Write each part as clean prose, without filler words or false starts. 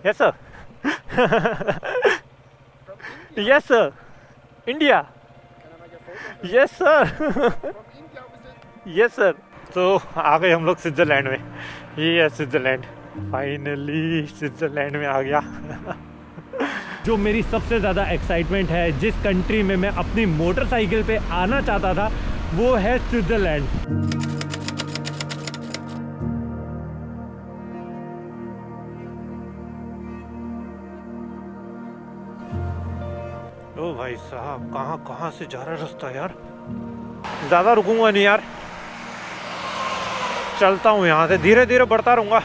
Yes, sir. Yes, sir. India. Yes, sir. Yes, sir. तो आ गए हम लोग स्विट्ज़रलैंड में। ये है स्विट्ज़रलैंड। फाइनली स्विट्ज़रलैंड में आ गया। जो मेरी सबसे ज़्यादा एक्साइटमेंट है, जिस कंट्री में मैं अपनी मोटरसाइकिल पे आना चाहता था, वो है स्विट्ज़रलैंड। ओ भाई साहब, कहाँ से जा रहा रास्ता यार। ज़्यादा रुकूंगा नहीं यार, चलता हूँ यहाँ से, धीरे धीरे बढ़ता रहूँगा।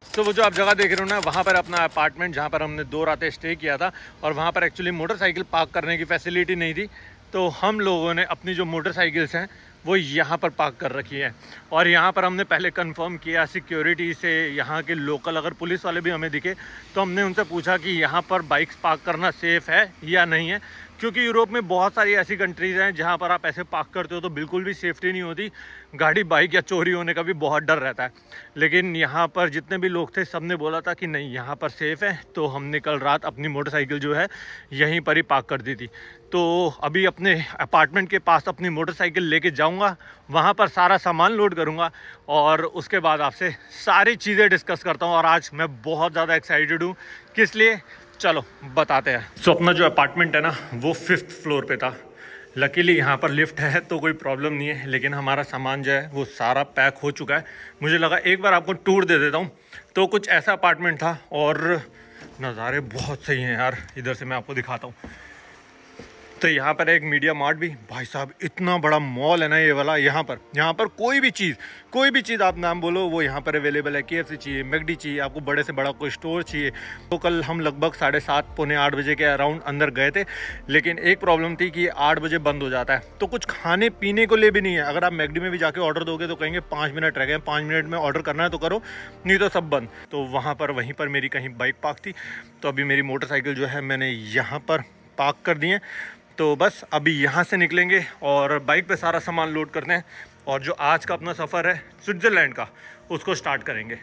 तो वो जो आप जगह देख रहे हो ना, वहाँ पर अपना अपार्टमेंट, जहाँ पर हमने 2 रातें स्टे किया था, और वहाँ पर एक्चुअली मोटरसाइकिल पार्क करने की फैसिलिटी नहीं थी, तो हम लोगों ने अपनी जो मोटरसाइकिल्स हैं वो यहाँ पर पार्क कर रखी है। और यहाँ पर हमने पहले कंफर्म किया सिक्योरिटी से, यहाँ के लोकल अगर पुलिस वाले भी हमें दिखे तो हमने उनसे पूछा कि यहाँ पर बाइक्स पार्क करना सेफ़ है या नहीं है, क्योंकि यूरोप में बहुत सारी ऐसी कंट्रीज़ हैं जहाँ पर आप ऐसे पार्क करते हो तो बिल्कुल भी सेफ्टी नहीं होती, गाड़ी बाइक या चोरी होने का भी बहुत डर रहता है। लेकिन यहाँ पर जितने भी लोग थे सब ने बोला था कि नहीं, यहाँ पर सेफ़ है, तो हमने कल रात अपनी मोटरसाइकिल जो है यहीं पर ही पार्क कर दी थी। तो अभी अपने अपार्टमेंट के पास अपनी मोटरसाइकिल लेके जाऊँगा, वहाँ पर सारा सामान लोड करूँगा और उसके बाद आपसे सारी चीज़ें डिस्कस करता हूँ। और आज मैं बहुत ज़्यादा एक्साइटेड हूँ, किस लिए, चलो बताते हैं। सो अपना जो अपार्टमेंट है ना, वो 5th फ्लोर पे था। लकीली यहाँ पर लिफ्ट है तो कोई प्रॉब्लम नहीं है, लेकिन हमारा सामान जो है वो सारा पैक हो चुका है। मुझे लगा एक बार आपको टूर दे देता हूँ। तो कुछ ऐसा अपार्टमेंट था और नज़ारे बहुत सही हैं यार। इधर से मैं आपको दिखाता हूँ। तो यहाँ पर एक मीडिया मार्ट भी, भाई साहब इतना बड़ा मॉल है ना ये वाला। यहाँ पर कोई भी चीज़ आप नाम बोलो वो यहाँ पर अवेलेबल है। KFC चाहिए, मैकडी चाहिए, आपको बड़े से बड़ा कोई स्टोर चाहिए। तो कल हम लगभग 7:30 पौने 8 बजे के अराउंड अंदर गए थे, लेकिन एक प्रॉब्लम थी कि 8 बजे बंद हो जाता है, तो कुछ खाने पीने को लिए भी नहीं है। अगर आप मैकडी में भी जाके ऑर्डर दोगे तो कहेंगे 5 मिनट रह गए, 5 मिनट में ऑर्डर करना है तो करो, नहीं तो सब बंद। तो वहीं पर मेरी कहीं बाइक पार्क थी, तो अभी मेरी मोटरसाइकिल जो है मैंने यहाँ पर पार्क कर दी है। तो बस अभी यहाँ से निकलेंगे और बाइक पे सारा सामान लोड करते हैं, और जो आज का अपना सफ़र है स्विट्ज़रलैंड का, उसको स्टार्ट करेंगे।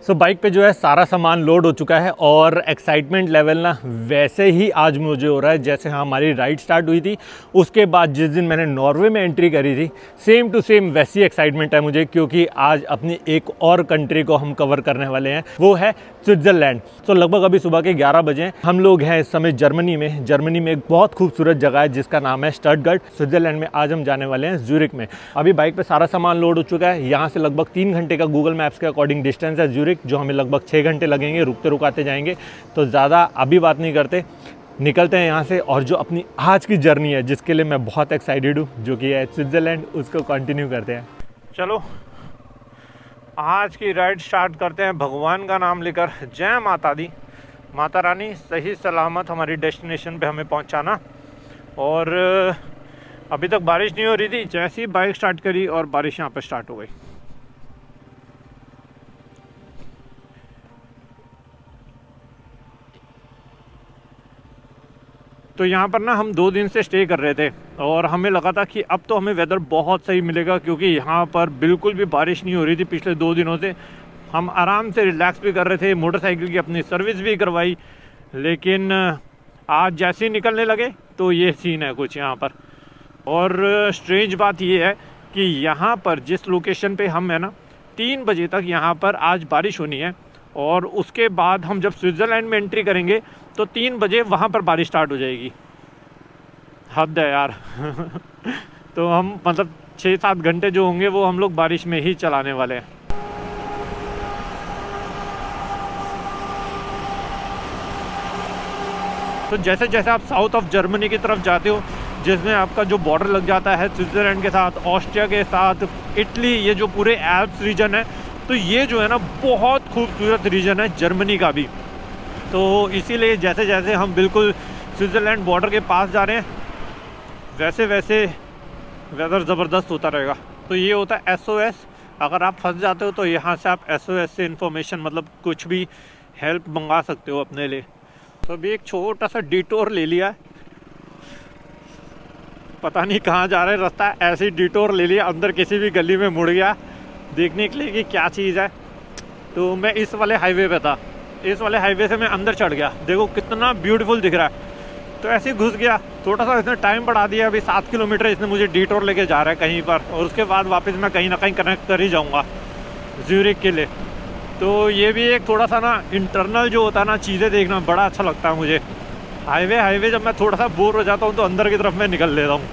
सो बाइक पे जो है सारा सामान लोड हो चुका है, और एक्साइटमेंट लेवल ना वैसे ही आज मुझे हो रहा है जैसे हमारी राइड स्टार्ट हुई थी उसके बाद जिस दिन मैंने नॉर्वे में एंट्री करी थी, सेम टू सेम वैसी एक्साइटमेंट है मुझे, क्योंकि आज अपनी एक और कंट्री को हम कवर करने वाले हैं, वो है स्विट्ज़रलैंड। तो लगभग अभी सुबह के 11 बजे हैं। हम लोग हैं इस समय जर्मनी में एक बहुत खूबसूरत जगह है जिसका नाम है स्टटगर्ट। स्विट्ज़रलैंड में आज हम जाने वाले हैं ज़्यूरिख में। अभी बाइक पे सारा सामान लोड हो चुका है। यहाँ से लगभग 3 घंटे का गूगल मैप्स के अकॉर्डिंग डिस्टेंस है ज़्यूरिख, जो हमें लगभग 6 घंटे लगेंगे, रुकते रुकाते जाएंगे। तो ज़्यादा अभी बात नहीं करते, निकलते हैं यहाँ से, और जो अपनी आज की जर्नी है जिसके लिए मैं बहुत एक्साइटेड हूँ, जो कि है स्विट्ज़रलैंड, उसको कंटिन्यू करते हैं। चलो आज की राइड स्टार्ट करते हैं भगवान का नाम लेकर। जय माता दी, माता रानी सही सलामत हमारी डेस्टिनेशन पे हमें पहुंचाना। और अभी तक बारिश नहीं हो रही थी, जैसे ही बाइक स्टार्ट करी और बारिश यहाँ पे स्टार्ट हो गई। तो यहाँ पर ना हम 2 दिन से स्टे कर रहे थे, और हमें लगा था कि अब तो हमें वेदर बहुत सही मिलेगा, क्योंकि यहाँ पर बिल्कुल भी बारिश नहीं हो रही थी पिछले 2 दिनों से। हम आराम से रिलैक्स भी कर रहे थे, मोटरसाइकिल की अपनी सर्विस भी करवाई। लेकिन आज जैसे ही निकलने लगे तो ये सीन है कुछ यहाँ पर। और स्ट्रेंज बात ये है कि यहाँ पर जिस लोकेशन पे हम है ना, 3 बजे तक यहाँ पर आज बारिश होनी है, और उसके बाद हम जब स्विट्ज़रलैंड में एंट्री करेंगे तो 3 बजे वहाँ पर बारिश स्टार्ट हो जाएगी। हद है यार। तो हम मतलब 6-7 घंटे जो होंगे वो हम लोग बारिश में ही चलाने वाले हैं। तो जैसे जैसे आप साउथ ऑफ जर्मनी की तरफ जाते हो, जिसमें आपका जो बॉर्डर लग जाता है स्विट्ज़रलैंड के साथ, ऑस्ट्रिया के साथ, इटली, ये जो पूरे एल्प्स रीजन है, तो ये जो है ना बहुत खूबसूरत रीजन है जर्मनी का भी। तो इसीलिए जैसे जैसे हम बिल्कुल स्विट्ज़रलैंड बॉर्डर के पास जा रहे हैं, वैसे वैसे वेदर ज़बरदस्त होता रहेगा। तो ये होता है SOS अगर आप फंस जाते हो तो यहाँ से आप SOS से इन्फॉर्मेशन मतलब कुछ भी हेल्प मंगा सकते हो अपने लिए। तो अभी एक छोटा सा डिटोर ले लिया है, पता नहीं कहाँ जा रहे रास्ता, ऐसे ही डिटोर ले लिया, अंदर किसी भी गली में मुड़ गया देखने के लिए कि क्या चीज़ है। तो मैं इस वाले हाईवे पे था, इस वाले हाईवे से मैं अंदर चढ़ गया, देखो कितना ब्यूटीफुल दिख रहा है। तो ऐसे ही घुस गया, थोड़ा सा इसने टाइम बढ़ा दिया, अभी 7 किलोमीटर इसने मुझे डिटोर लेके जा रहा है कहीं पर, और उसके बाद वापस मैं कहीं ना कहीं कनेक्ट कर ही जाऊँगा ज्यूरिख के लिए। तो ये भी एक थोड़ा सा ना इंटरनल जो होता है ना चीज़ें देखना बड़ा अच्छा लगता है मुझे। हाईवे जब मैं थोड़ा सा बोर हो जाता हूँ तो अंदर की तरफ मैं निकल लेता हूँ।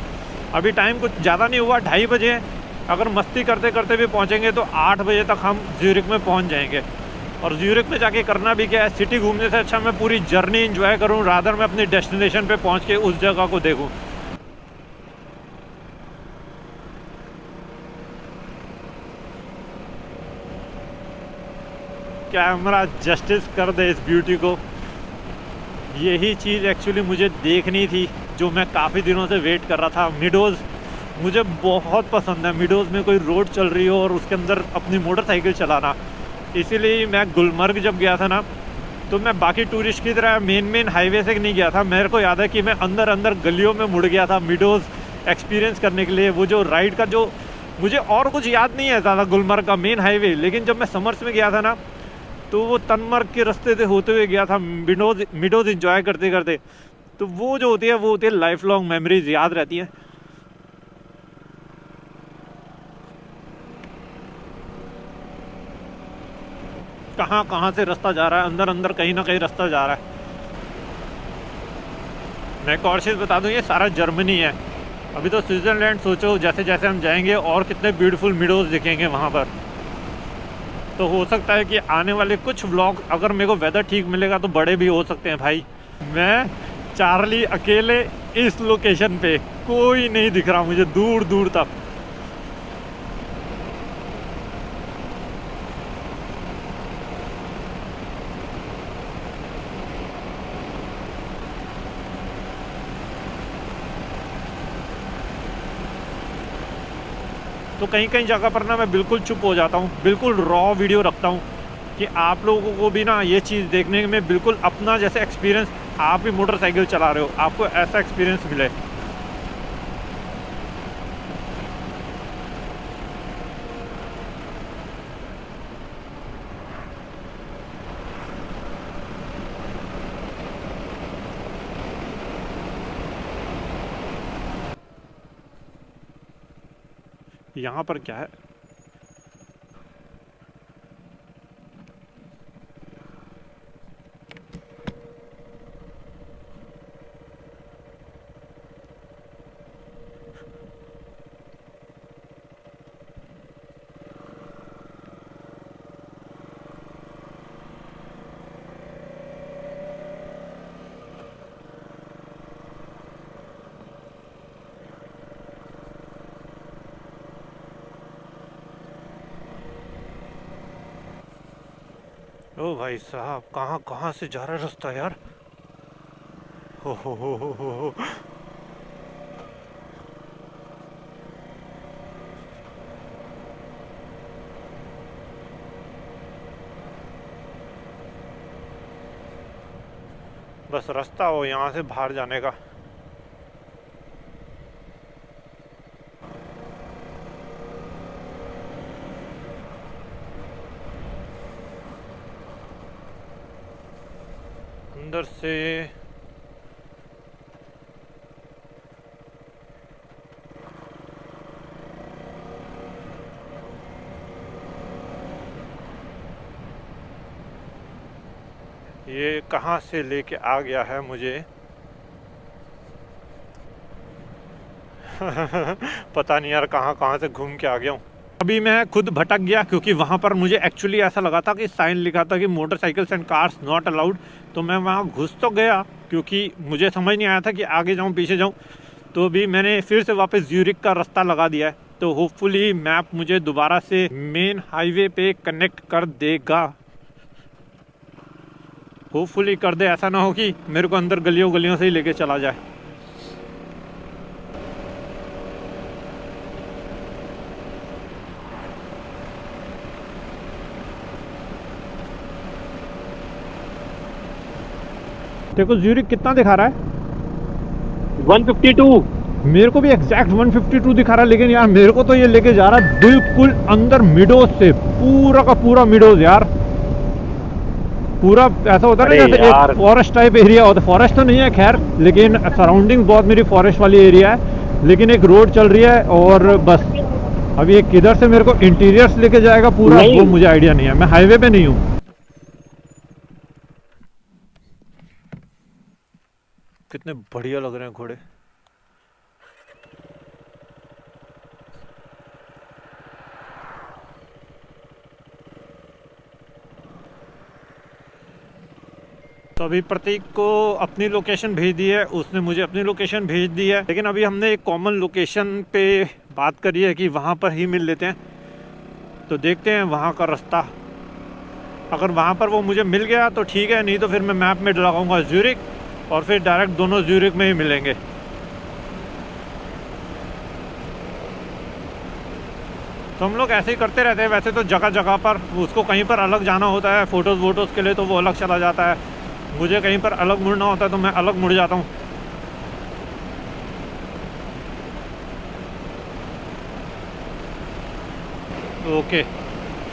अभी टाइम कुछ ज़्यादा नहीं हुआ, 2:30 बजे हैं। अगर मस्ती करते करते भी पहुँचेंगे तो 8 बजे तक हम ज्यूरिख में पहुँच जाएंगे। और ज्यूरिख में जाके करना भी क्या है, सिटी घूमने से अच्छा मैं पूरी जर्नी एंजॉय करूँ, रादर मैं अपनी डेस्टिनेशन पे पहुँच के उस जगह को देखूँ। कैमरा जस्टिस कर दे इस ब्यूटी को। यही चीज़ एक्चुअली मुझे देखनी थी जो मैं काफ़ी दिनों से वेट कर रहा था। मिडोज़ मुझे बहुत पसंद है, मिडोज़ में कोई रोड चल रही हो और उसके अंदर अपनी मोटरसाइकिल चलाना। इसीलिए मैं गुलमर्ग जब गया था ना तो मैं बाकी टूरिस्ट की तरह मेन हाईवे से नहीं गया था। मेरे को याद है कि मैं अंदर गलियों में मुड़ गया था मिडोज़ एक्सपीरियंस करने के लिए। वो जो राइड का जो मुझे और कुछ याद नहीं है ज़्यादा गुलमर्ग का मेन हाईवे, लेकिन जब मैं समर्स में गया था ना तो वो तनमर्ग के रास्ते से होते हुए गया था मिडोज़ इंजॉय करते करते। तो वो जो होती है वो होती है लाइफ लॉन्ग मेमोरीज, याद रहती है। कहाँ से रास्ता जा रहा है, अंदर कहीं ना कहीं रास्ता जा रहा है। मैं एक और चीज़ बता दूँ, ये सारा जर्मनी है। अभी तो स्विट्ज़रलैंड सोचो, जैसे जैसे हम जाएंगे और कितने ब्यूटीफुल मिडोज़ दिखेंगे वहाँ पर। तो हो सकता है कि आने वाले कुछ व्लॉग अगर मेरे को वेदर ठीक मिलेगा तो बड़े भी हो सकते हैं भाई। मैं चार्ली अकेले इस लोकेशन पे, कोई नहीं दिख रहा मुझे दूर दूर तक। तो कहीं कहीं जगह पर ना मैं बिल्कुल चुप हो जाता हूँ, बिल्कुल रॉ वीडियो रखता हूँ कि आप लोगों को भी ना ये चीज़ देखने में बिल्कुल अपना जैसे एक्सपीरियंस, आप भी मोटरसाइकिल चला रहे हो आपको ऐसा एक्सपीरियंस मिले। यहाँ पर क्या है, ओ भाई साहब कहाँ से जा रहा है रास्ता यार। हो। बस रास्ता हो यहाँ से बाहर जाने का। अंदर से ये कहाँ से लेके आ गया है मुझे पता नहीं यार, कहाँ से घूम के आ गया हूँ। अभी मैं खुद भटक गया क्योंकि वहाँ पर मुझे एक्चुअली ऐसा लगा था कि साइन लिखा था कि motorcycles and cars not allowed. तो मैं वहाँ घुस तो गया क्योंकि मुझे समझ नहीं आया था कि आगे जाऊँ पीछे जाऊँ। तो अभी मैंने फिर से वापस ज्यूरिख का रास्ता लगा दिया है, तो होपफुली मैप मुझे दोबारा से मेन हाईवे पे कनेक्ट कर देगा। होपफुली कर दे, ऐसा ना हो कि मेरे को अंदर गलियों से ही लेके चला जाए। देखो ज्यूरिक कितना दिखा रहा है? 152। मेरे को भी एग्जैक्ट 152 दिखा रहा है, लेकिन यार मेरे को तो ये लेके जा रहा है बिल्कुल अंदर मिडोज से, पूरा का पूरा मिडोज यार। पूरा ऐसा होता है ना जैसे एक फॉरेस्ट टाइप एरिया होता है। फॉरेस्ट तो नहीं है खैर, लेकिन सराउंडिंग बहुत मेरी फॉरेस्ट वाली एरिया है। लेकिन एक रोड चल रही है और बस अभी ये किधर से मेरे को इंटीरियर्स लेके जाएगा पूरा वो मुझे आइडिया नहीं है। मैं हाईवे पे नहीं हूँ। कितने बढ़िया लग रहे हैं घोड़े। तो अभी प्रतीक को अपनी लोकेशन भेज दी है, उसने मुझे अपनी लोकेशन भेज दी है, लेकिन अभी हमने एक कॉमन लोकेशन पे बात करी है कि वहाँ पर ही मिल लेते हैं। तो देखते हैं वहाँ का रास्ता, अगर वहाँ पर वो मुझे मिल गया तो ठीक है, नहीं तो फिर मैं मैप में लगाऊंगा ज्यूरिक और फिर डायरेक्ट दोनों ज्यूरिक में ही मिलेंगे। तो हम लोग ऐसे ही करते रहते हैं। वैसे तो जगह जगह पर उसको कहीं पर अलग जाना होता है फ़ोटोज़ वोटोज़ के लिए, तो वो अलग चला जाता है। मुझे कहीं पर अलग मुड़ना होता है तो मैं अलग मुड़ जाता हूँ। ओके,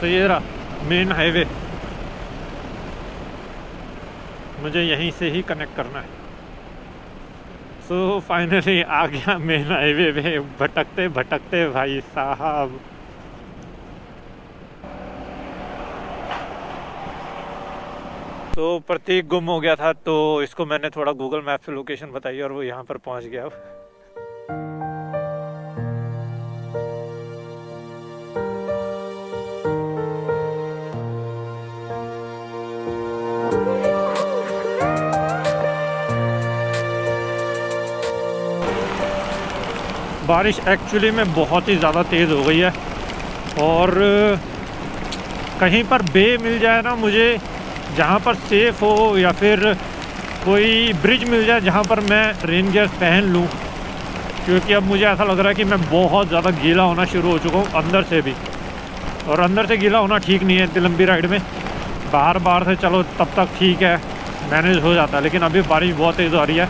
तो ये रहा मेन हाईवे, मुझे यहीं से ही कनेक्ट करना है। सो फाइनली आ गया मेन हाईवे पे, भटकते भटकते भाई साहब। तो प्रतीक गुम हो गया था, तो इसको मैंने थोड़ा गूगल मैप से लोकेशन बताई और वो यहाँ पर पहुँच गया अब। बारिश एक्चुअली में बहुत ही ज़्यादा तेज़ हो गई है और कहीं पर बे मिल जाए ना मुझे, जहाँ पर सेफ़ हो, या फिर कोई ब्रिज मिल जाए जहाँ पर मैं रेन गियर्स पहन लूँ, क्योंकि अब मुझे ऐसा लग रहा है कि मैं बहुत ज़्यादा गीला होना शुरू हो चुका हूँ अंदर से भी। और अंदर से गीला होना ठीक नहीं है इतनी लंबी राइड में। बाहर से चलो तब तक ठीक है, मैनेज हो जाता है, लेकिन अभी बारिश बहुत तेज़ आ रही है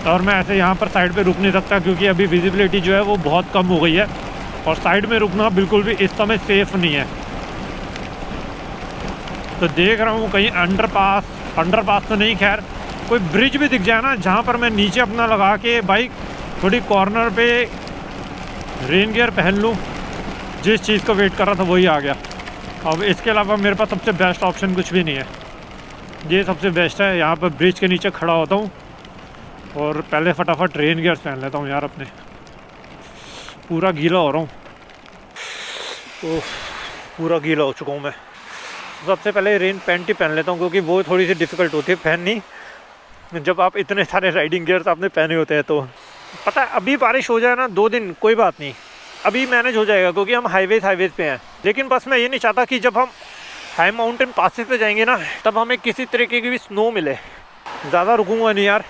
और मैं ऐसे यहाँ पर साइड पे रुक नहीं सकता, क्योंकि अभी विजिबिलिटी जो है वो बहुत कम हो गई है और साइड में रुकना बिल्कुल भी इस समय सेफ़ नहीं है। तो देख रहा हूँ कहीं अंडरपास तो नहीं, खैर कोई ब्रिज भी दिख जाए ना जहाँ पर मैं नीचे अपना लगा के बाइक थोड़ी कॉर्नर पे रेन गियर पहन लूँ। जिस चीज़ को वेट कर रहा था वही आ गया। अब इसके अलावा मेरे पास सबसे बेस्ट ऑप्शन कुछ भी नहीं है, ये सबसे बेस्ट है। यहाँ पर ब्रिज के नीचे खड़ा होता हूँ और पहले फटाफट रेन गियर्स पहन लेता हूँ यार अपने। पूरा गीला हो रहा हूँ, पूरा गीला हो चुका हूँ मैं। सबसे पहले रेन पैंट ही पहन लेता हूँ, क्योंकि वो थोड़ी सी डिफ़िकल्ट होती है पहननी जब आप इतने सारे राइडिंग गियर्स आपने पहने होते हैं। तो पता है अभी बारिश हो जाए ना 2 दिन कोई बात नहीं, अभी मैनेज हो जाएगा, क्योंकि हम हाईवेज पे हैं। लेकिन बस मैं ये नहीं चाहता कि जब हम हाई माउंटेन पासेस पे जाएंगे ना तब हमें किसी तरीके की भी स्नो मिले। ज़्यादा रुकूंगा नहीं यार,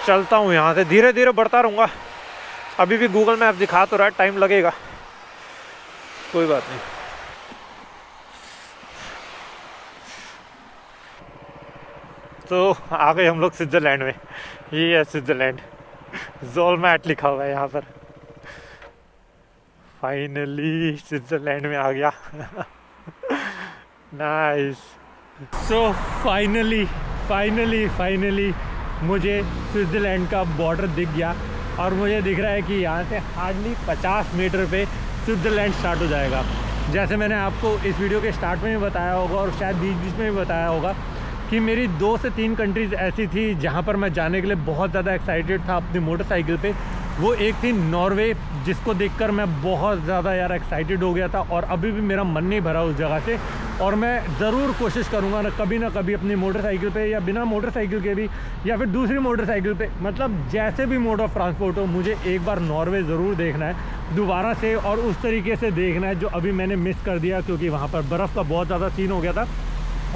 चलता हूँ यहाँ से, धीरे धीरे बढ़ता रहूँगा। अभी भी गूगल मैप दिखा तो रहा है, टाइम लगेगा, कोई बात नहीं। तो आ गए हम लोग स्विट्ज़रलैंड में। ये है स्विट्ज़रलैंड, ज़ोलमैट लिखा हुआ है यहाँ पर। फाइनली स्विट्ज़रलैंड में आ गया। नाइस। सो फाइनली मुझे स्विट्ज़रलैंड का बॉर्डर दिख गया और मुझे दिख रहा है कि यहाँ से हार्डली 50 मीटर पे स्विट्ज़रलैंड स्टार्ट हो जाएगा। जैसे मैंने आपको इस वीडियो के स्टार्ट में भी बताया होगा और शायद बीच में भी बताया होगा कि मेरी 2 से 3 कंट्रीज़ ऐसी थी जहाँ पर मैं जाने के लिए बहुत ज़्यादा एक्साइटेड था अपनी मोटरसाइकिल पे। वो एक थी नॉर्वे, जिसको देखकर मैं बहुत ज़्यादा यार एक्साइटेड हो गया था और अभी भी मेरा मन नहीं भरा उस जगह से। और मैं ज़रूर कोशिश करूँगा ना कभी अपनी मोटरसाइकिल पे या बिना मोटरसाइकिल के भी, या फिर दूसरी मोटरसाइकिल पे, मतलब जैसे भी मोड ऑफ ट्रांसपोर्ट हो, मुझे एक बार नॉर्वे ज़रूर देखना है दोबारा से, और उस तरीके से देखना है जो अभी मैंने मिस कर दिया, क्योंकि वहाँ पर बर्फ़ का बहुत ज़्यादा सीन हो गया था।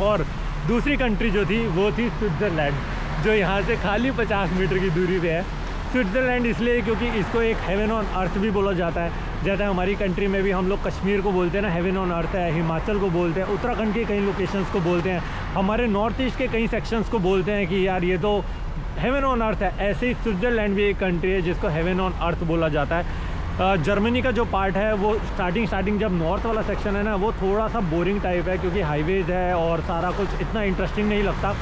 और दूसरी कंट्री जो थी वो थी स्विट्ज़रलैंड, जो यहाँ से खाली 50 मीटर की दूरी पे है। स्विट्ज़रलैंड इसलिए क्योंकि इसको एक हेवन ऑन अर्थ भी बोला जाता है। जैसे हमारी कंट्री में भी हम लोग कश्मीर को बोलते हैं ना हेवन ऑन अर्थ है, हिमाचल को बोलते हैं, उत्तराखंड के कई लोकेशंस को बोलते हैं, हमारे नॉर्थ ईस्ट के कई सेक्शंस को बोलते हैं कि यार ये तो हेवन ऑन अर्थ है। ऐसे ही स्विट्ज़रलैंड भी एक कंट्री है जिसको हेवन ऑन अर्थ बोला जाता है। जर्मनी का जो पार्ट है वो स्टार्टिंग जब नॉर्थ वाला सेक्शन है ना, वो थोड़ा सा बोरिंग टाइप है क्योंकि हाईवेज़ है और सारा कुछ इतना इंटरेस्टिंग नहीं लगता।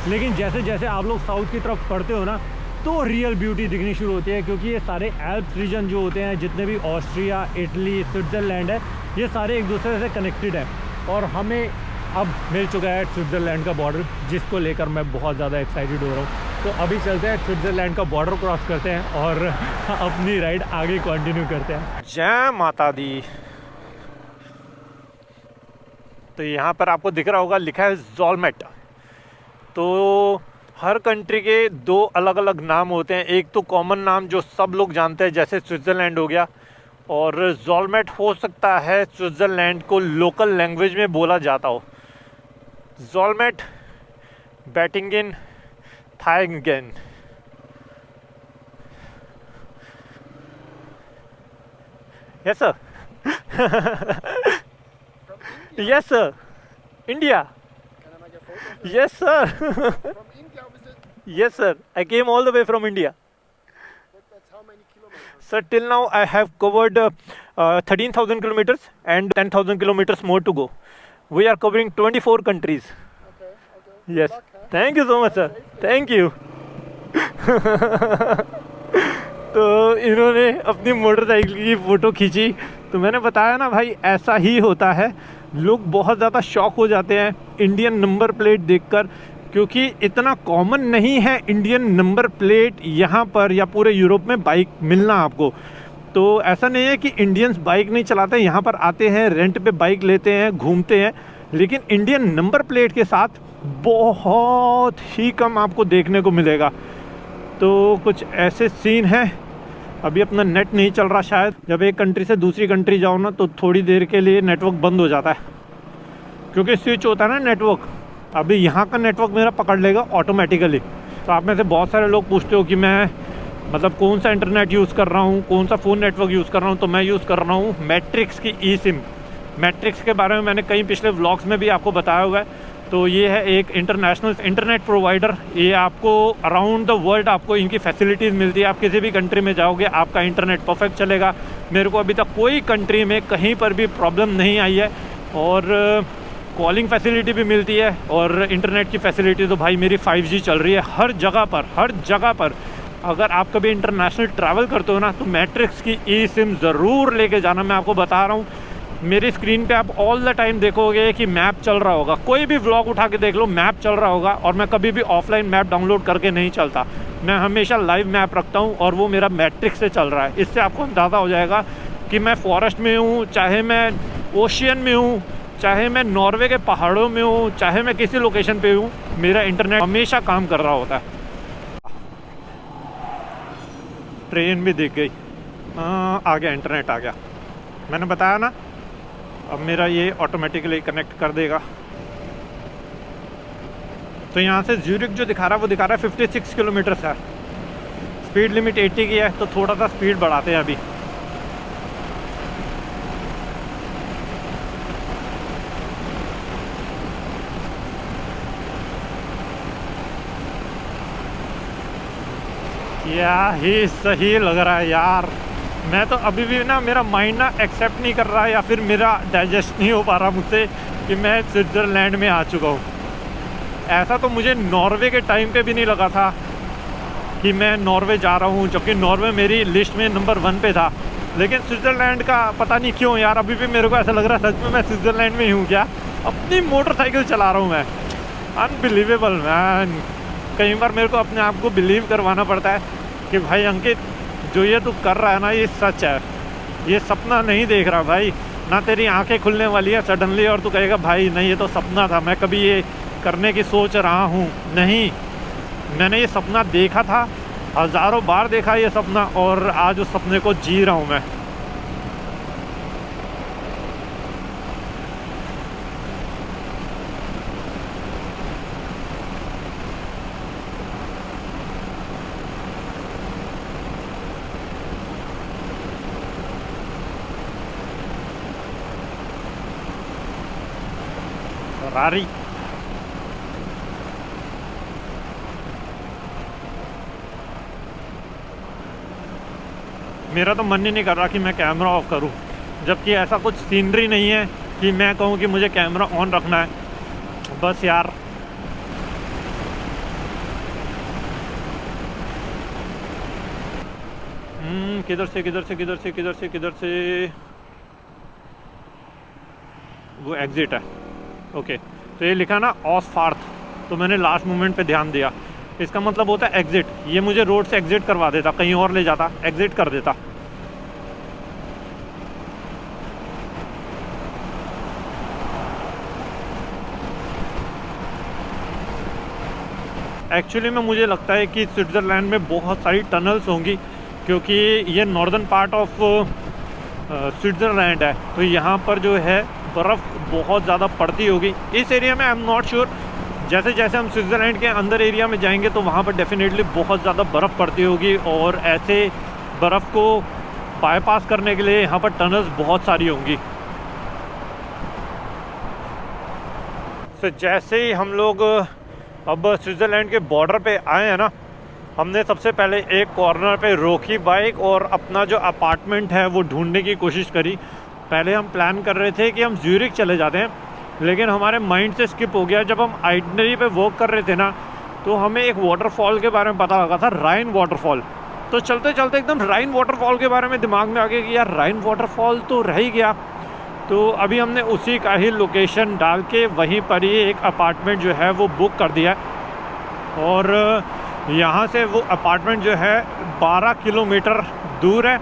लेकिन जैसे जैसे आप लोग साउथ की तरफ पढ़ते हो ना, तो रियल ब्यूटी दिखनी शुरू होती है, क्योंकि ये सारे एल्प्स रीजन जो होते हैं, जितने भी ऑस्ट्रिया, इटली, स्विट्ज़रलैंड है, ये सारे एक दूसरे से कनेक्टेड है। और हमें अब मिल चुका है स्विट्ज़रलैंड का बॉर्डर, जिसको लेकर मैं बहुत ज़्यादा एक्साइटेड हो रहा हूँ। तो अभी चलते हैं स्विट्ज़रलैंड का बॉर्डर क्रॉस करते हैं और अपनी राइड आगे कंटिन्यू करते हैं। जय माता दी। तो यहाँ पर आपको दिख रहा होगा, लिखा है ज़ोलमेट। तो हर कंट्री के दो अलग अलग नाम होते हैं। एक तो कॉमन नाम जो सब लोग जानते हैं, जैसे स्विट्ज़रलैंड हो गया, और ज़ोलमेट हो सकता है स्विट्ज़रलैंड को लोकल लैंग्वेज में बोला जाता हो। ज़ोलमेट, बैटिंगन, थाइंगन। Yes sir. Yes sir. India. Yes, sir. From India, was it? Yes, sir. I came all the way from India. That's how many kilometers? Sir, till now I have covered 13,000 kilometers and 10,000 kilometers more to go. We are covering 24 countries. Okay. Yes. Luck, huh? Thank you so much, sir. Thank you. तो इन्होंने अपनी motorcycle की photo खींची, तो मैंने बताया ना भाई, ऐसा ही होता है। लोग बहुत ज़्यादा शॉक हो जाते हैं इंडियन नंबर प्लेट देखकर, क्योंकि इतना कॉमन नहीं है इंडियन नंबर प्लेट यहाँ पर या पूरे यूरोप में बाइक मिलना आपको। तो ऐसा नहीं है कि इंडियंस बाइक नहीं चलाते, यहाँ पर आते हैं, रेंट पे बाइक लेते हैं, घूमते हैं, लेकिन इंडियन नंबर प्लेट के साथ बहुत ही कम आपको देखने को मिलेगा। तो कुछ ऐसे सीन हैं। अभी अपना नेट नहीं चल रहा शायद। जब एक कंट्री से दूसरी कंट्री जाओ ना, तो थोड़ी देर के लिए नेटवर्क बंद हो जाता है, क्योंकि स्विच होता है ना नेटवर्क। अभी यहाँ का नेटवर्क मेरा पकड़ लेगा ऑटोमेटिकली। तो आप में से बहुत सारे लोग पूछते हो कि मैं मतलब कौन सा इंटरनेट यूज़ कर रहा हूँ, कौन सा फ़ोन नेटवर्क यूज़ कर रहा हूँ। तो मैं यूज़ कर रहा हूँ मैट्रिक्स की ई सिम। मैट्रिक्स के बारे में मैंने कई पिछले व्लॉग्स में भी आपको बताया हुआ है। तो ये है एक इंटरनेशनल इंटरनेट प्रोवाइडर। ये आपको अराउंड द वर्ल्ड आपको इनकी फैसिलिटीज़ मिलती है। आप किसी भी कंट्री में जाओगे, आपका इंटरनेट परफेक्ट चलेगा। मेरे को अभी तक कोई कंट्री में कहीं पर भी प्रॉब्लम नहीं आई है, और कॉलिंग फैसिलिटी भी मिलती है, और इंटरनेट की फैसिलिटी तो भाई मेरी 5G चल रही है हर जगह पर, हर जगह पर। अगर आप कभी इंटरनेशनल ट्रैवल करते हो ना, तो मैट्रिक्स की ई सिम ज़रूर लेके जाना। मैं आपको बता रहा हूँ, मेरी स्क्रीन पे आप ऑल द टाइम देखोगे कि मैप चल रहा होगा। कोई भी व्लॉग उठा के देख लो, मैप चल रहा होगा। और मैं कभी भी ऑफलाइन मैप डाउनलोड करके नहीं चलता, मैं हमेशा लाइव मैप रखता हूँ, और वो मेरा मैट्रिक्स से चल रहा है। इससे आपको अंदाज़ा हो जाएगा कि मैं फॉरेस्ट में हूँ, चाहे मैं ओशियन में हूँ, चाहे मैं नॉर्वे के पहाड़ों में हूँ, चाहे मैं किसी लोकेशन पे हूँ, मेरा इंटरनेट हमेशा काम कर रहा होता है। ट्रेन भी दिख गई, आ गया, इंटरनेट आ गया। मैंने बताया ना, अब मेरा ये ऑटोमेटिकली कनेक्ट कर देगा। तो यहाँ से ज्यूरिक जो दिखा रहा है, वो दिखा रहा है 56 किलोमीटर है। स्पीड लिमिट 80 की है, तो थोड़ा सा स्पीड बढ़ाते हैं अभी। क्या ही सही लग रहा है यार। मैं तो अभी भी ना, मेरा माइंड ना एक्सेप्ट नहीं कर रहा है, या फिर मेरा डाइजेस्ट नहीं हो पा रहा मुझसे कि मैं स्विट्ज़रलैंड में आ चुका हूँ। ऐसा तो मुझे नॉर्वे के टाइम पे भी नहीं लगा था कि मैं नॉर्वे जा रहा हूँ, जबकि नॉर्वे मेरी लिस्ट में नंबर 1 पे था। लेकिन स्विट्ज़रलैंड का पता नहीं क्यों यार, अभी भी मेरे को ऐसा लग रहा है सच में मैं स्विट्ज़रलैंड में ही हूँ क्या। अपनी मोटरसाइकिल चला रहा हूँ मैं। Unbelievable man. कई बार मेरे को अपने आप को बिलीव करवाना पड़ता है कि भाई अंकित, जो ये तू कर रहा है ना, ये सच है, ये सपना नहीं देख रहा भाई। ना तेरी आंखें खुलने वाली है सडनली और तू कहेगा भाई नहीं ये तो सपना था, मैं कभी ये करने की सोच रहा हूँ नहीं। मैंने ये सपना देखा था, हज़ारों बार देखा ये सपना, और आज उस सपने को जी रहा हूँ मैं। फरारी। मेरा तो मन ही नहीं कर रहा कि मैं कैमरा ऑफ करूं, जबकि ऐसा कुछ सीनरी नहीं है कि मैं कहूं कि मुझे कैमरा ऑन रखना है। बस यार किधर से किधर से किधर से किधर से किधर से वो एग्जिट है। ओके, तो ये लिखा ना ऑसफार्थ, तो मैंने लास्ट मोमेंट पे ध्यान दिया। इसका मतलब होता है एग्जिट। ये मुझे रोड से एग्जिट करवा देता, कहीं और ले जाता, एग्जिट कर देता। एक्चुअली में मुझे लगता है कि स्विट्ज़रलैंड में बहुत सारी टनल्स होंगी, क्योंकि ये नॉर्दर्न पार्ट ऑफ स्विट्ज़रलैंड है, तो यहाँ पर जो है बर्फ़ बहुत ज़्यादा पड़ती होगी। इस एरिया में आई एम नॉट श्योर। जैसे जैसे हम स्विट्ज़रलैंड के अंदर एरिया में जाएंगे तो वहाँ पर डेफिनेटली बहुत ज़्यादा बर्फ़ पड़ती होगी, और ऐसे बर्फ़ को बाईपास करने के लिए यहाँ पर टनल्स बहुत सारी होंगी। तो जैसे ही हम लोग अब स्विट्ज़रलैंड के बॉर्डर पे आए हैं ना, हमने सबसे पहले एक कॉर्नर पे रोकी बाइक और अपना जो अपार्टमेंट है वो ढूंढने की कोशिश करी। पहले हम प्लान कर रहे थे कि हम ज्यूरिख चले जाते हैं, लेकिन हमारे माइंड से स्किप हो गया। जब हम आइटनरी पे वॉक कर रहे थे ना, तो हमें एक वाटरफॉल के बारे में पता लगा था, राइन वाटरफॉल। तो चलते चलते एकदम राइन वाटरफॉल के बारे में दिमाग में आ गया कि यार राइन वाटरफॉल तो रह ही गया। तो अभी हमने उसी का ही लोकेशन डाल के वहीं पर ही एक अपार्टमेंट जो है वो बुक कर दिया, और यहाँ से वो अपार्टमेंट जो है 12 किलोमीटर दूर है,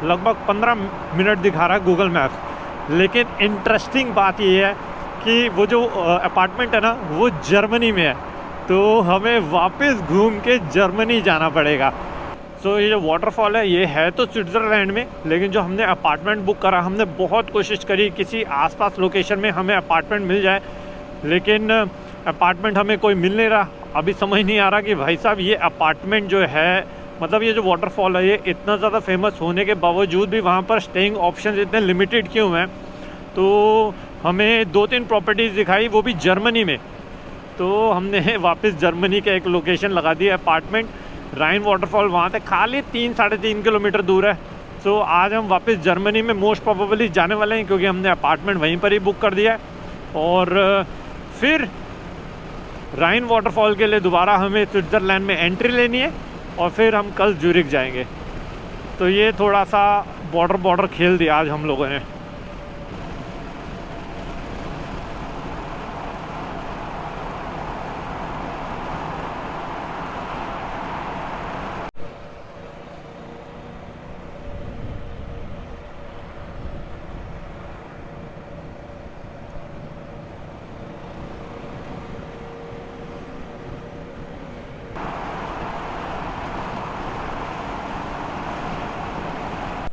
लगभग 15 मिनट दिखा रहा है गूगल मैप्स। लेकिन इंटरेस्टिंग बात ये है कि वो जो अपार्टमेंट है ना वो जर्मनी में है, तो हमें वापस घूम के जर्मनी जाना पड़ेगा। सो ये जो वाटरफॉल है ये है तो स्विट्ज़रलैंड में, लेकिन जो हमने अपार्टमेंट बुक करा, हमने बहुत कोशिश करी किसी आसपास लोकेशन में हमें अपार्टमेंट मिल जाए, लेकिन अपार्टमेंट हमें कोई मिल नहीं रहा। अभी समझ नहीं आ रहा कि भाई साहब ये अपार्टमेंट जो है, मतलब ये जो वाटरफॉल है ये इतना ज़्यादा फेमस होने के बावजूद भी वहाँ पर स्टेइंग ऑप्शंस इतने लिमिटेड क्यों हैं। तो हमें 2-3 प्रॉपर्टीज़ दिखाई, वो भी जर्मनी में। तो हमने वापस जर्मनी के एक लोकेशन लगा दिया अपार्टमेंट। राइन वाटरफॉल वहाँ से खाली 3-3.5 किलोमीटर दूर है। तो आज हम वापस जर्मनी में मोस्ट प्रोबेबली जाने वाले हैं, क्योंकि हमने अपार्टमेंट वहीं पर ही बुक कर दिया है। और फिर राइन वाटरफॉल के लिए दोबारा हमें स्विट्ज़रलैंड में एंट्री लेनी है, और फिर हम कल ज्यूरिख जाएंगे। तो ये थोड़ा सा बॉर्डर खेल दिया आज हम लोगों ने।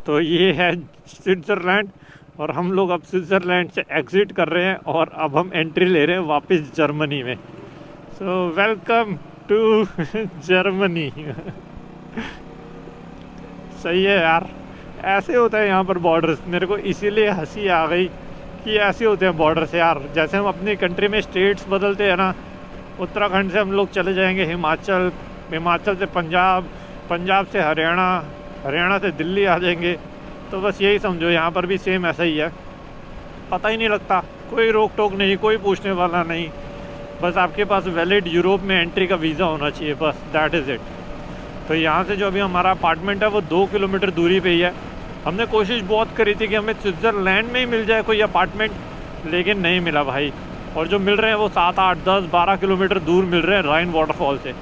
तो ये है स्विट्ज़रलैंड, और हम लोग अब स्विट्ज़रलैंड से एग्ज़िट कर रहे हैं और अब हम एंट्री ले रहे हैं वापस जर्मनी में। So welcome to Germany. सही है यार, ऐसे होता है यहाँ पर बॉर्डर्स। मेरे को इसीलिए हंसी आ गई कि ऐसे होते हैं बॉर्डर्स यार। जैसे हम अपनी कंट्री में स्टेट्स बदलते हैं ना, उत्तराखंड से हम लोग चले जाएंगे हिमाचल, हिमाचल से पंजाब, पंजाब से हरियाणा, हरियाणा से दिल्ली आ जाएंगे। तो बस यही समझो यहाँ पर भी सेम ऐसा ही है, पता ही नहीं लगता, कोई रोक टोक नहीं, कोई पूछने वाला नहीं। बस आपके पास वैलिड यूरोप में एंट्री का वीज़ा होना चाहिए, बस दैट इज़ इट। तो यहाँ से जो अभी हमारा अपार्टमेंट है वो 2 किलोमीटर दूरी पे ही है। हमने कोशिश बहुत करी थी कि हमें स्विट्ज़रलैंड में ही मिल जाए कोई अपार्टमेंट, लेकिन नहीं मिला भाई। और जो मिल रहे हैं वो 7, 8, 10, 12 किलोमीटर दूर मिल रहे हैं राइन वाटरफॉल से।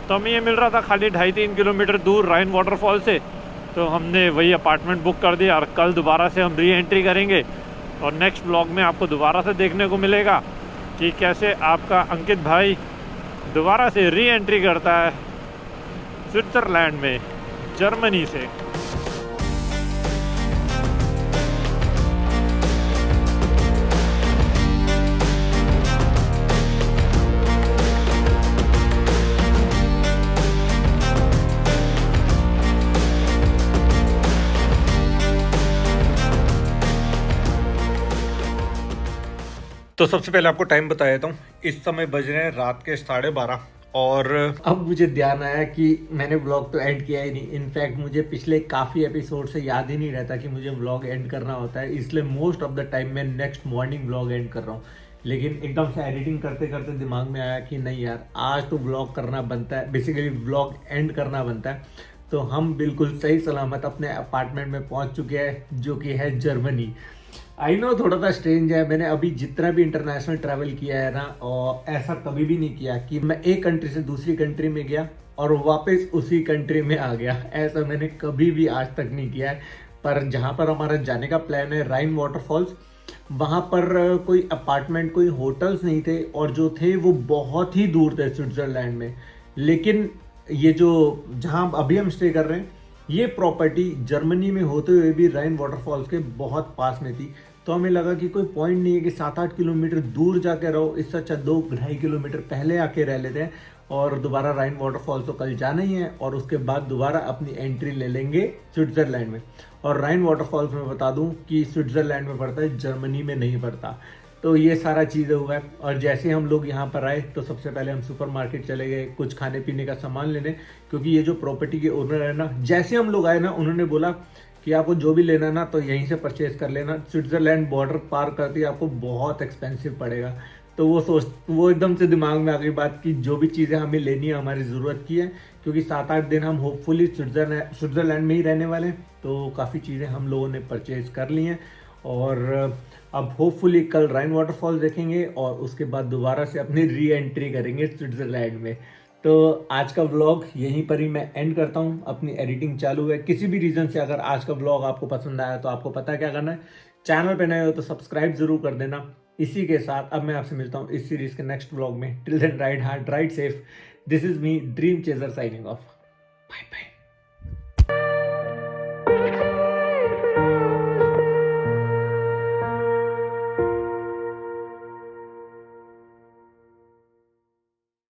तो हमें ये मिल रहा था खाली 2.5-3 किलोमीटर दूर राइन वाटरफॉल से। तो हमने वही अपार्टमेंट बुक कर दिया, और कल दोबारा से हम री एंट्री करेंगे। और नेक्स्ट ब्लॉग में आपको दोबारा से देखने को मिलेगा कि कैसे आपका अंकित भाई दोबारा से री एंट्री करता है स्विट्ज़रलैंड में जर्मनी से। तो सबसे पहले आपको टाइम बता देता हूँ। इस समय बज रहे हैं रात के 12:30 और अब मुझे ध्यान आया कि मैंने व्लॉग तो एंड किया ही नहीं। इनफैक्ट मुझे पिछले काफ़ी एपिसोड से याद ही नहीं रहता कि मुझे व्लॉग एंड करना होता है, इसलिए मोस्ट ऑफ द टाइम मैं नेक्स्ट मॉर्निंग व्लॉग एंड कर रहा हूँ। लेकिन एकदम से एडिटिंग करते करते दिमाग में आया कि नहीं यार, आज तो व्लॉग करना बनता है, बेसिकली व्लॉग एंड करना बनता है। तो हम बिल्कुल सही सलामत अपने अपार्टमेंट में पहुँच चुके हैं, जो कि है जर्मनी। आई नो थोड़ा सा स्ट्रेंज है, मैंने अभी जितना भी इंटरनेशनल ट्रैवल किया है ना, और ऐसा कभी भी नहीं किया कि मैं एक कंट्री से दूसरी कंट्री में गया और वापस उसी कंट्री में आ गया। ऐसा मैंने कभी भी आज तक नहीं किया है। पर जहाँ पर हमारा जाने का प्लान है, राइन वाटरफॉल्स, वहाँ पर कोई अपार्टमेंट, कोई होटल्स नहीं थे, और जो थे वो बहुत ही दूर थे स्विट्ज़रलैंड में। लेकिन ये जो जहाँ अभी हम स्टे कर रहे हैं, ये प्रॉपर्टी जर्मनी में होते हुए भी राइन वाटरफॉल्स के बहुत पास में थी। तो हमें लगा कि कोई पॉइंट नहीं है कि 7-8 किलोमीटर दूर जाके रहो, इससे अच्छा 2-2.5 किलोमीटर पहले आके रह लेते हैं। और दोबारा राइन वाटरफॉल्स तो कल जाना ही है, और उसके बाद दोबारा अपनी एंट्री ले लेंगे स्विट्ज़रलैंड में। और राइन वाटरफॉल्स में बता दूं कि स्विट्ज़रलैंड में पड़ता है, जर्मनी में नहीं पड़ता। तो ये सारा चीज़ें हुआ है। और जैसे हम लोग यहाँ पर आए तो सबसे पहले हम सुपरमार्केट चले गए कुछ खाने पीने का सामान लेने, क्योंकि ये जो प्रॉपर्टी के ओनर है ना, जैसे हम लोग आए ना, उन्होंने बोला कि आपको जो भी लेना ना तो यहीं से परचेज कर लेना, स्विट्ज़रलैंड बॉर्डर पार करती है आपको बहुत एक्सपेंसिव पड़ेगा। तो वो एकदम से दिमाग में आ गई बात कि जो भी चीज़ें हमें लेनी है हमारी ज़रूरत की है, क्योंकि 7-8 दिन हम होपफुली स्विट्ज़रलैंड में ही रहने वाले हैं। तो काफ़ी चीज़ें हम लोगों ने परचेज कर ली हैं, और अब होपफुली कल राइन वाटरफॉल देखेंगे और उसके बाद दोबारा से अपनी री एंट्री करेंगे स्विट्ज़रलैंड में। तो आज का व्लॉग यहीं पर ही मैं एंड करता हूँ, अपनी एडिटिंग चालू है। किसी भी रीज़न से अगर आज का व्लॉग आपको पसंद आया तो आपको पता है क्या करना है, चैनल पे नए हो तो सब्सक्राइब जरूर कर देना। इसी के साथ अब मैं आपसे मिलता हूँ इस सीरीज़ के नेक्स्ट व्लॉग में। Till then ride hard, ride safe. This is me dream chaser signing off. Bye bye.